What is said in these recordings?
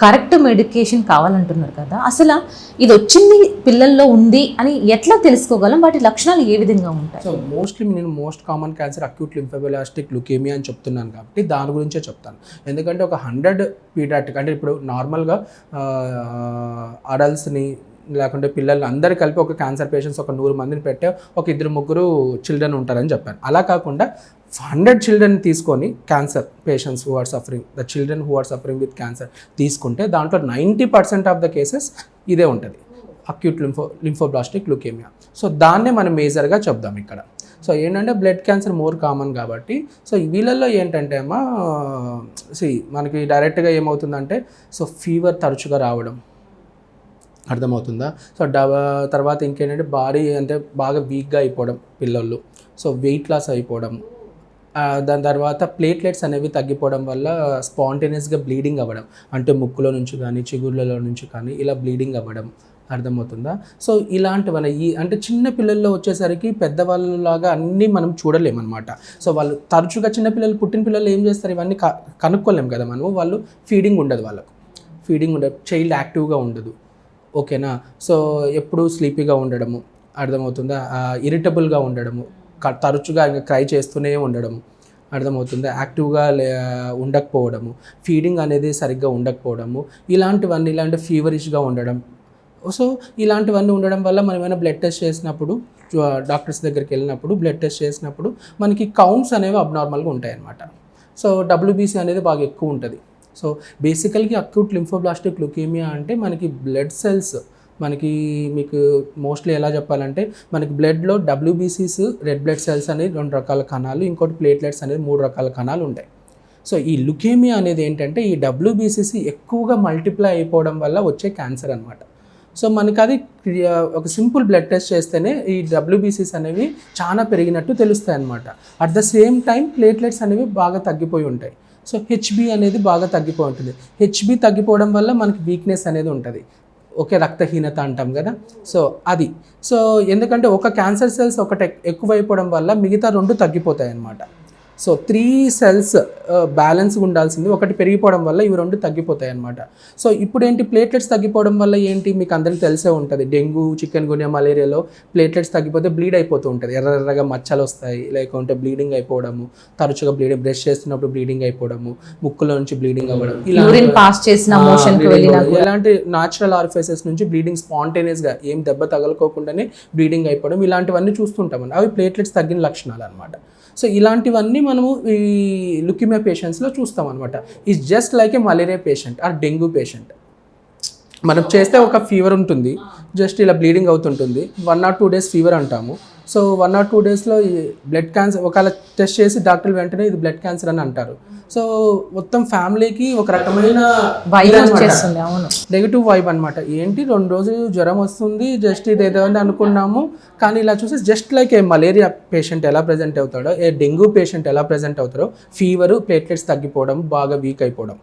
Correct medication కావాలంటున్నారు కదా, అసలు ఇది వచ్చింది పిల్లల్లో ఉంది అని ఎట్లా తెలుసుకోగలం, వాటి లక్షణాలు ఏ విధంగా ఉంటాయి? సో మోస్ట్లీ నేను most common cancer acute lymphoblastic leukaemia అని చెప్తున్నాను కాబట్టి దాని గురించే చెప్తాను. ఎందుకంటే ఒక 100 పీడియాట్రిక్ అంటే ఇప్పుడు నార్మల్గా అడల్ట్స్ని లేకుంటే పిల్లలు అందరు కలిపి ఒక క్యాన్సర్ పేషెంట్స్ ఒక 100 మందిని పెట్టే ఒక 2-3 చిల్డ్రన్ ఉంటారని చెప్పాను. అలా కాకుండా 100 చిల్డ్రన్ తీసుకొని cancer patients who are suffering the children who are suffering with cancer తీసుకుంటే దాంట్లో 90% ఆఫ్ ద కేసెస్ ఇదే ఉంటుంది, అక్యూట్ లింఫోబ్లాస్టిక్ లుకేమియా. సో దాన్నే మనం మేజర్గా చెప్దాం ఇక్కడ. సో ఏంటంటే బ్లడ్ క్యాన్సర్ మోర్ కామన్ కాబట్టి సో వీళ్ళల్లో ఏంటంటే అమ్మా మనకి డైరెక్ట్గా ఏమవుతుందంటే సో ఫీవర్ తరచుగా రావడం అర్థమవుతుందా. సో తర్వాత ఇంకేంటంటే బాడీ అంటే బాగా వీక్గా అయిపోవడం పిల్లలు, సో వెయిట్ లాస్ అయిపోవడం, దాని తర్వాత ప్లేట్లెట్స్ అనేవి తగ్గిపోవడం వల్ల స్పాంటేనియస్గా బ్లీడింగ్ అవ్వడం, అంటే ముక్కులో నుంచి కానీ చిగుర్లలో నుంచి కానీ ఇలా బ్లీడింగ్ అవ్వడం అర్థమవుతుందా. సో ఇలాంటివన్నీ అంటే చిన్న పిల్లల్లో వచ్చేసరికి పెద్దవాళ్ళలాగా అన్నీ మనం చూడలేమన్నమాట. సో వాళ్ళు తరచుగా చిన్నపిల్లలు పుట్టిన పిల్లలు ఏం చేస్తారు ఇవన్నీ కనుక్కోలేము కదా మనము. వాళ్ళు ఫీడింగ్ ఉండదు, వాళ్ళకు ఫీడింగ్ ఉండదు, చైల్డ్ యాక్టివ్గా ఉండదు, ఓకేనా. సో ఎప్పుడు స్లీపీగా ఉండడము అర్థమవుతుందా, ఇరిటబుల్గా ఉండడము, తరచుగా ఇంకా క్రై చేస్తూనే ఉండడము అర్థమవుతుందా, యాక్టివ్గా ఉండకపోవడము, ఫీడింగ్ అనేది సరిగ్గా ఉండకపోవడము, ఇలాంటి ఫీవరిష్గా ఉండడం. సో ఇలాంటివన్నీ ఉండడం వల్ల మనం ఏమైనా బ్లడ్ టెస్ట్ చేసినప్పుడు డాక్టర్స్ దగ్గరికి వెళ్ళినప్పుడు బ్లడ్ టెస్ట్ చేసినప్పుడు మనకి కౌంట్స్ అనేవి అబ్నార్మల్గా ఉంటాయి అన్నమాట. సో WBC అనేది బాగా ఎక్కువ ఉంటుంది. సో బేసికల్గా అక్యూట్ లింఫోబ్లాస్టిక్ లుకేమియా అంటే మనకి బ్లడ్ సెల్స్ మీకు మోస్ట్లీ ఎలా చెప్పాలంటే మనకి బ్లడ్లో WBCs రెడ్ బ్లడ్ సెల్స్ అనేది 2 రకాల కణాలు, ఇంకోటి ప్లేట్లెట్స్ అనేది 3 రకాల కణాలు ఉంటాయి. సో ఈ లుకేమియా అనేది ఏంటంటే ఈ WBCs ఎక్కువగా మల్టిప్లై అయిపోవడం వల్ల వచ్చే క్యాన్సర్ అనమాట. సో మనకి అది ఒక సింపుల్ బ్లడ్ టెస్ట్ చేస్తేనే ఈ WBCs అనేవి చాలా పెరిగినట్టు తెలుస్తాయి అన్నమాట. At the same time platelets అనేవి బాగా తగ్గిపోయి ఉంటాయి. సో HB అనేది బాగా తగ్గిపోయి ఉంటుంది. HB తగ్గిపోవడం వల్ల మనకి వీక్నెస్ అనేది ఉంటుంది, ఓకే, రక్తహీనత అంటాం కదా. సో అది సో ఎందుకంటే ఒక క్యాన్సర్ సెల్స్ ఒకటి ఎక్కువైపోవడం వల్ల మిగతా 2 తగ్గిపోతాయి అన్నమాట. సో 3 సెల్స్ బ్యాలెన్స్గా ఉండాల్సింది ఒకటి పెరిగిపోవడం వల్ల ఇవి 2 తగ్గిపోతాయి అన్నమాట. సో ఇప్పుడు ఏంటి ప్లేట్లెట్స్ తగ్గిపోవడం వల్ల ఏంటి మీకు అందరికీ తెలిసే ఉంటుంది, డెంగ్యూ, చికెన్ గున్యా, మలేరియాలో ప్లేట్లెట్స్ తగ్గిపోతే బ్లీడ్ అయిపోతూ ఉంటుంది, ఎర్రగా మచ్చలు వస్తాయి, లేకుంటే బ్లీడింగ్ అయిపోవడము, తరచుగా బ్రష్ చేస్తున్నప్పుడు బ్లీడింగ్ అయిపోవడము, ముక్కులో నుంచి బ్లీడింగ్ అవ్వడం, ఇలాంటి న్యాచురల్ ఆరిఫైసెస్ నుంచి బ్లీడింగ్ స్పాంటేనియస్గా ఏం దెబ్బ తగలకోకుండానే బ్లీడింగ్ అయిపోవడం, ఇలాంటివన్నీ చూస్తుంటాం. అవి ప్లేట్లెట్స్ తగ్గిన లక్షణాలు అనమాట. సో ఇలాంటివన్నీ మనము ఈ లుకేమియా పేషెంట్స్లో చూస్తాం అనమాట. Is just like A malaria patient or dengue patient. మనం చేస్తే ఒక ఫీవర్ ఉంటుంది, జస్ట్ ఇలా బ్లీడింగ్ అవుతుంటుంది, 1 or 2 days ఫీవర్ అంటాము. సో 1 or 2 daysలో ఈ బ్లడ్ క్యాన్సర్ ఒకవేళ టెస్ట్ చేసి డాక్టర్లు వెంటనే ఇది బ్లడ్ క్యాన్సర్ అని అంటారు. సో మొత్తం ఫ్యామిలీకి ఒక రకమైన నెగిటివ్ వైబ్ అనమాట. ఏంటి 2 రోజులు జ్వరం వస్తుంది, జస్ట్ ఇది ఏదో అని అనుకున్నాము, కానీ ఇలా చూసి జస్ట్ లైక్ ఏ మలేరియా పేషెంట్ ఎలా ప్రజెంట్ అవుతాడో, ఏ డెంగ్యూ పేషెంట్ ఎలా ప్రజెంట్ అవుతారో, ఫీవరు, ప్లేట్లెట్స్ తగ్గిపోవడం, బాగా వీక్ అయిపోవడం,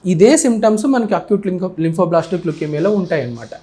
ఇదే సిమ్టమ్స్ మనకి అక్యూట్ లింఫోబ్లాస్టిక్ లుకేమియాలో ఉంటాయి అన్నమాట.